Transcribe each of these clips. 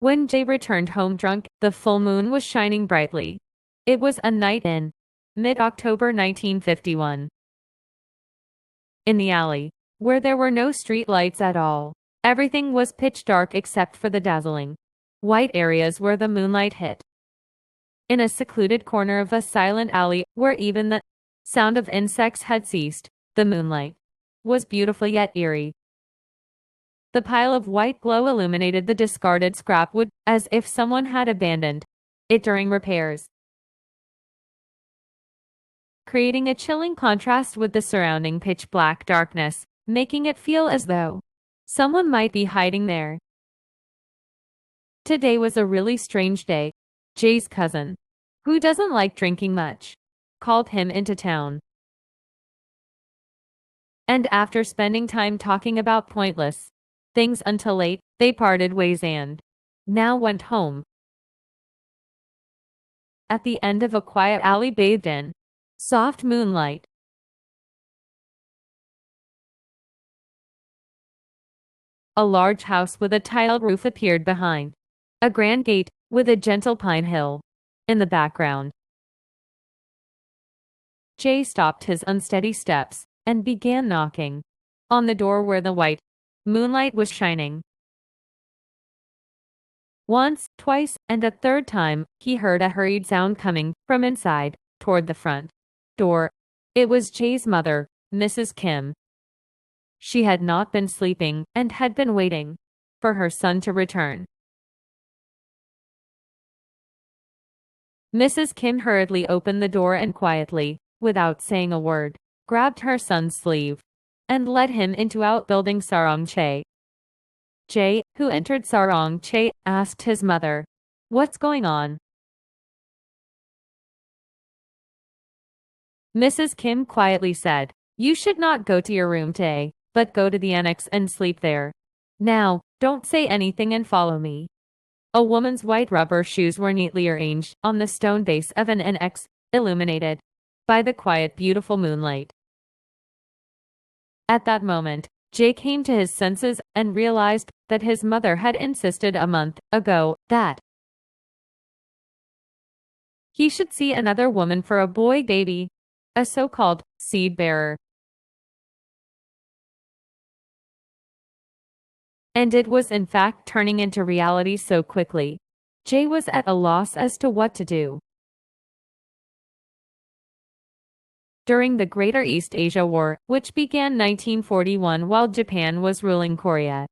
When Jay returned home drunk, the full moon was shining brightly. It was a night in mid-October 1951. In the alley, where there were no street lights at all, everything was pitch dark except for the dazzling white areas where the moonlight hit. In a secluded corner of a silent alley, where even the sound of insects had ceased, the moonlight was beautiful yet eerie. The pile of white glow illuminated the discarded scrap wood, as if someone had abandoned it during repairs, creating a chilling contrast with the surrounding pitch-black darkness, making it feel as though someone might be hiding there. Today was a really strange day. Jay's cousin, who doesn't like drinking much, called him into town. And after spending time talking about pointless things until late, they parted ways and now went home. At the end of a quiet alley bathed in soft moonlight, a large house with a tiled roof appeared behind a grand gate, with a gentle pine hill in the background. Jay stopped his unsteady steps and began knocking on the door where the white moonlight was shining. Once, twice, and a third time, he heard a hurried sound coming from inside, toward the front door. It was Jay's mother, Mrs. Kim. She had not been sleeping and had been waiting for her son to return. Mrs. Kim hurriedly opened the door and quietly, without saying a word, grabbed her son's sleeve and led him into outbuilding Sarong Che. Jay, who entered Sarong Che, asked his mother, "What's going on?" Mrs. Kim quietly said, "You should not go to your room today, but go to the annex and sleep there. Now, don't say anything and follow me." A woman's white rubber shoes were neatly arranged on the stone base of an annex, illuminated by the quiet, beautiful moonlight. At that moment, Jay came to his senses and realized that his mother had insisted a month ago that he should see another woman for a boy baby, a so-called seed bearer. And it was in fact turning into reality so quickly. Jay was at a loss as to what to do. During the Greater East Asia War, which began 1941 while Japan was ruling Korea,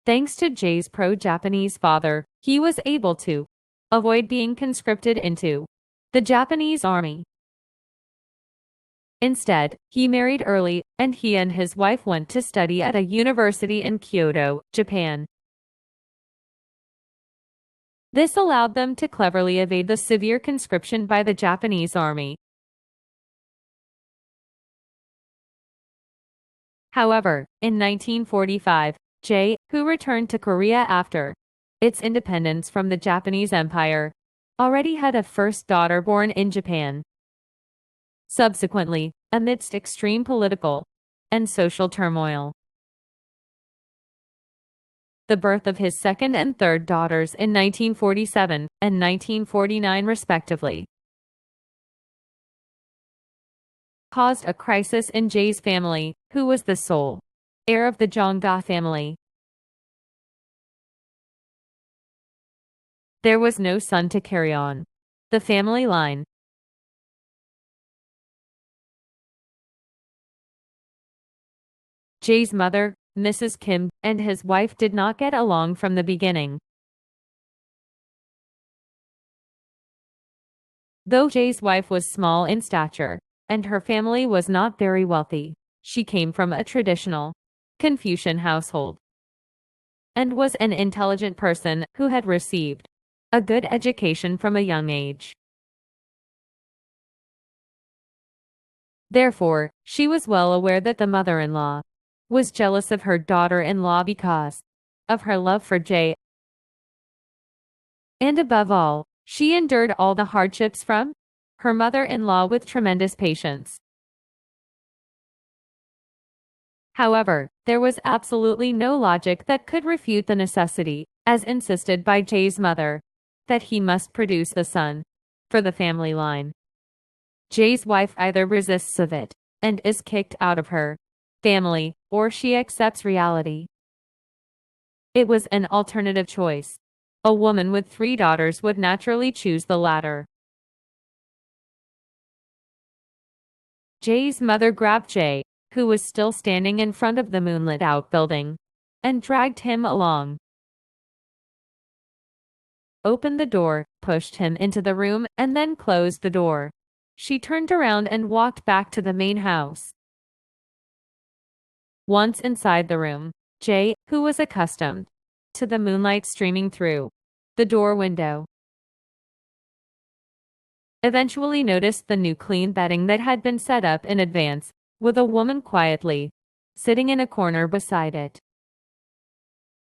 thanks to Jay's pro-Japanese father, he was able to avoid being conscripted into the Japanese army. Instead, he married early, and he and his wife went to study at a university in Kyoto, Japan. This allowed them to cleverly evade the severe conscription by the Japanese army. However, in 1945, Jay, who returned to Korea after its independence from the Japanese Empire, already had a first daughter born in Japan. Subsequently, amidst extreme political and social turmoil, the birth of his second and third daughters in 1947 and 1949 respectively caused a crisis in Jay's family, who was the sole heir of the Jongga family. There was no son to carry on the family line. Jay's mother, Mrs. Kim, and his wife did not get along from the beginning. Though Jay's wife was small in stature, and her family was not very wealthy, she came from a traditional Confucian household and was an intelligent person who had received a good education from a young age. Therefore, she was well aware that the mother-in-law was jealous of her daughter-in-law because of her love for Jay. And above all, she endured all the hardships from her mother-in-law with tremendous patience. However, there was absolutely no logic that could refute the necessity, as insisted by Jay's mother, that he must produce a son for the family line. Jay's wife either resists of it and is kicked out of her family, or she accepts reality. It was an alternative choice. A woman with 3 daughters would naturally choose the latter. Jay's mother grabbed Jay, who was still standing in front of the moonlit outbuilding, and dragged him along. Opened the door, pushed him into the room, and then closed the door. She turned around and walked back to the main house. Once inside the room, Jay, who was accustomed to the moonlight streaming through the door window, eventually noticed the new clean bedding that had been set up in advance, with a woman quietly sitting in a corner beside it.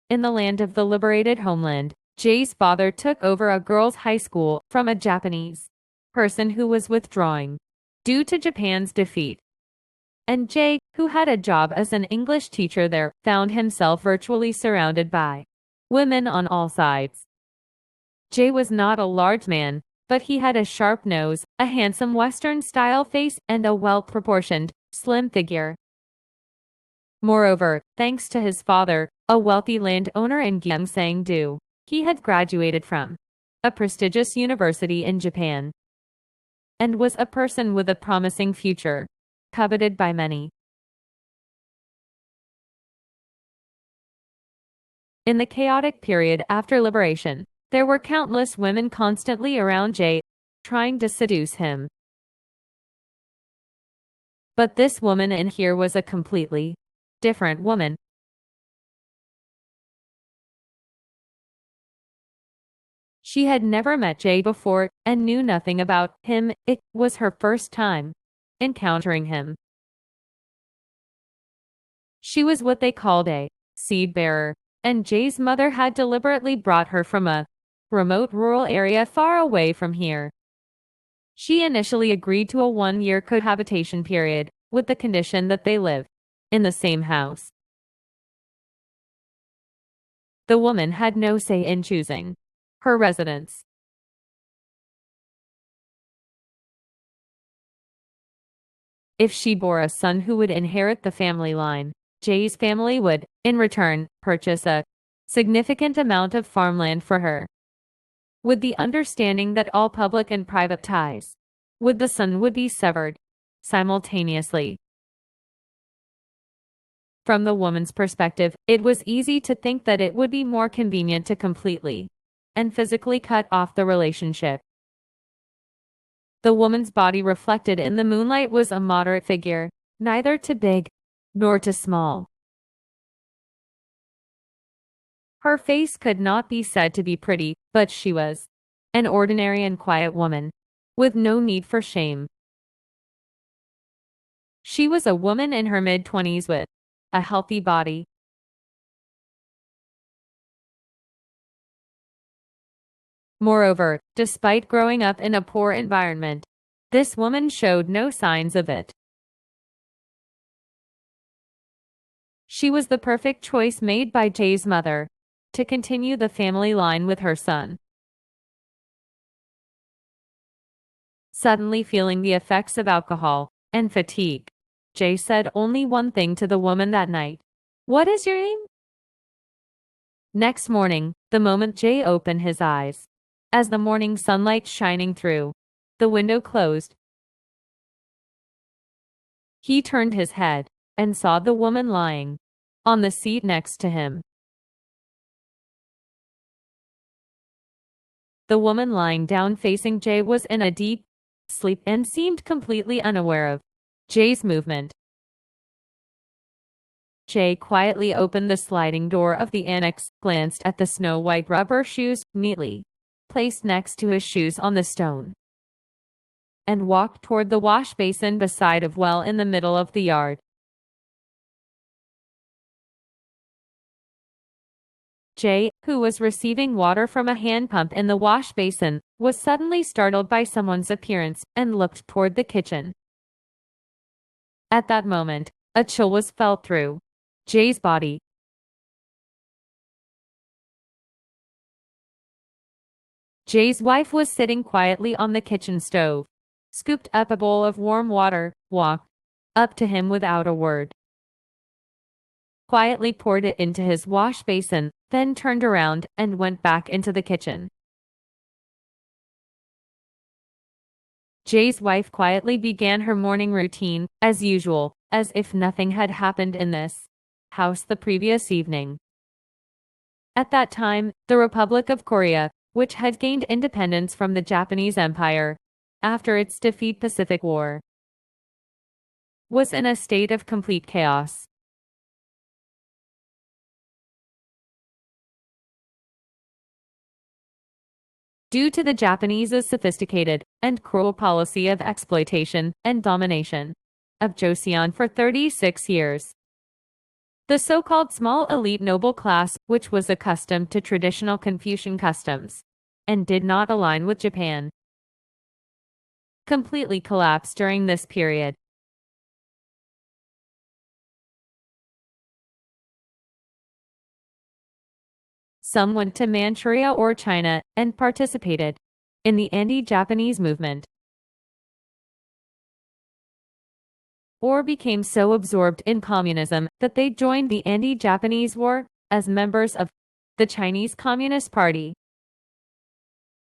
In the land of the liberated homeland, Jay's father took over a girls' high school from a Japanese person who was withdrawing due to Japan's defeat. And Jay, who had a job as an English teacher there, found himself virtually surrounded by women on all sides. Jay was not a large man, but he had a sharp nose, a handsome Western-style face, and a well-proportioned, slim figure. Moreover, thanks to his father, a wealthy landowner in Gyeongsang-do, he had graduated from a prestigious university in Japan and was a person with a promising future, coveted by many. In the chaotic period after liberation, there were countless women constantly around Jay, trying to seduce him. But this woman in here was a completely different woman. She had never met Jay before and knew nothing about him. It was her first time encountering him. She was what they called a seed bearer, and Jay's mother had deliberately brought her from a remote rural area far away from here. She initially agreed to a 1-year cohabitation period, with the condition that they live in the same house. The woman had no say in choosing her residence. If she bore a son who would inherit the family line, Jay's family would, in return, purchase a significant amount of farmland for her, with the understanding that all public and private ties with the son would be severed simultaneously. From the woman's perspective, it was easy to think that it would be more convenient to completely and physically cut off the relationship. The woman's body reflected in the moonlight was a moderate figure, neither too big nor too small. Her face could not be said to be pretty, but she was an ordinary and quiet woman, with no need for shame. She was a woman in her mid-20s with a healthy body. Moreover, despite growing up in a poor environment, this woman showed no signs of it. She was the perfect choice made by Jay's mother to continue the family line with her son. Suddenly feeling the effects of alcohol and fatigue, Jay said only one thing to the woman that night. "What is your name?" Next morning, the moment Jay opened his eyes, as the morning sunlight shining through the window closed, he turned his head and saw the woman lying on the seat next to him. The woman lying down facing Jay was in a deep sleep and seemed completely unaware of Jay's movement. Jay quietly opened the sliding door of the annex, glanced at the snow-white rubber shoes neatly placed next to his shoes on the stone, and walked toward the wash basin beside a well in the middle of the yard. Jay, who was receiving water from a hand pump in the wash basin, was suddenly startled by someone's appearance and looked toward the kitchen. At that moment, a chill was felt through Jay's body. Jay's wife was sitting quietly on the kitchen stove, scooped up a bowl of warm water, walked up to him without a word, quietly poured it into his wash basin, then turned around and went back into the kitchen. Jay's wife quietly began her morning routine, as usual, as if nothing had happened in this house the previous evening. At that time, the Republic of Korea, which had gained independence from the Japanese Empire after its defeat Pacific War, was in a state of complete chaos. Due to the Japanese's sophisticated and cruel policy of exploitation and domination of Joseon for 36 years. The so-called small elite noble class, which was accustomed to traditional Confucian customs and did not align with Japan, completely collapsed during this period. Some went to Manchuria or China and participated in the anti-Japanese movement, or became so absorbed in communism that they joined the anti-Japanese war as members of the Chinese Communist Party.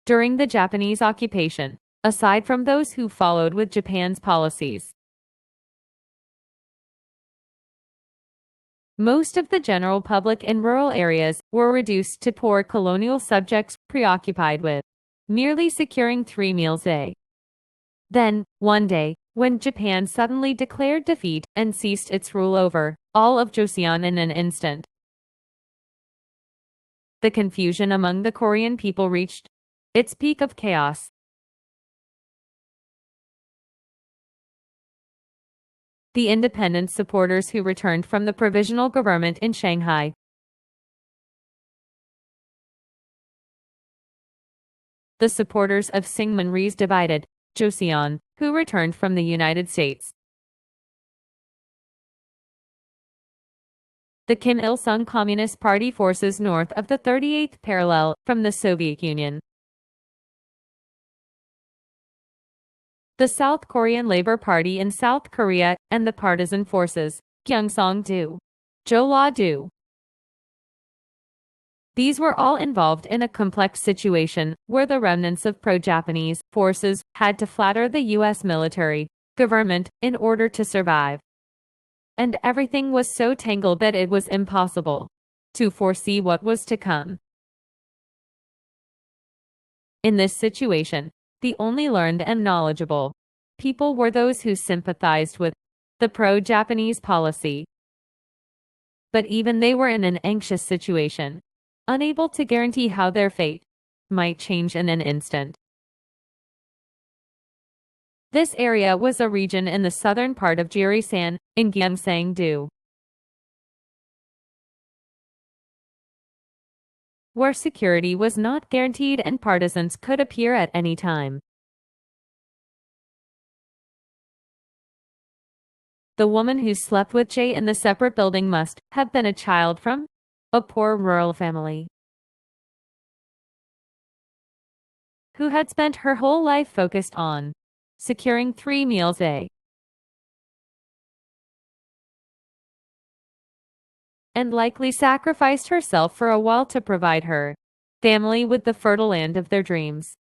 During the Japanese occupation, aside from those who followed with Japan's policies, most of the general public in rural areas were reduced to poor colonial subjects preoccupied with merely securing 3 meals a day. Then, one day, when Japan suddenly declared defeat and ceased its rule over all of Joseon in an instant, the confusion among the Korean people reached its peak of chaos. The independence supporters who returned from the provisional government in Shanghai, the supporters of Syngman-rhee's divided Joseon, who returned from the United States, the Kim Il-sung Communist Party forces north of the 38th parallel from the Soviet Union, the South Korean Labor Party in South Korea, and the partisan forces, Gyeongsang-do, Jeolla-do. These were all involved in a complex situation where the remnants of pro-Japanese forces had to flatter the U.S. military government in order to survive. And everything was so tangled that it was impossible to foresee what was to come. In this situation, the only learned and knowledgeable people were those who sympathized with the pro-Japanese policy. But even they were in an anxious situation, unable to guarantee how their fate might change in an instant. This area was a region in the southern part of Jirisan, in Gyeongsang-do, where security was not guaranteed and partisans could appear at any time. The woman who slept with Jay in the separate building must have been a child from a poor rural family who had spent her whole life focused on securing 3 meals a day, and likely sacrificed herself for a while to provide her family with the fertile land of their dreams.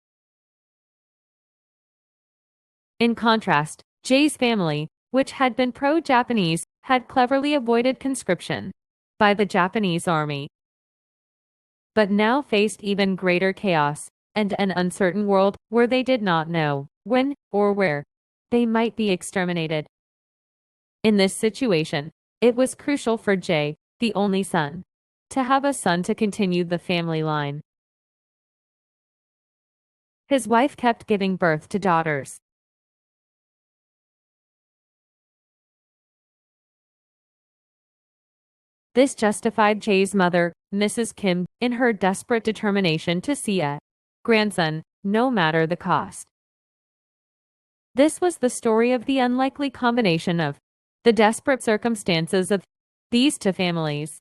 In contrast, Jay's family, which had been pro-Japanese, had cleverly avoided conscription by the Japanese army, but now faced even greater chaos and an uncertain world where they did not know when or where they might be exterminated. In this situation, it was crucial for Jay, the only son, to have a son to continue the family line. His wife kept giving birth to daughters. This justified Jay's mother, Mrs. Kim, in her desperate determination to see a grandson, no matter the cost. This was the story of the unlikely combination of The desperate circumstances of these two families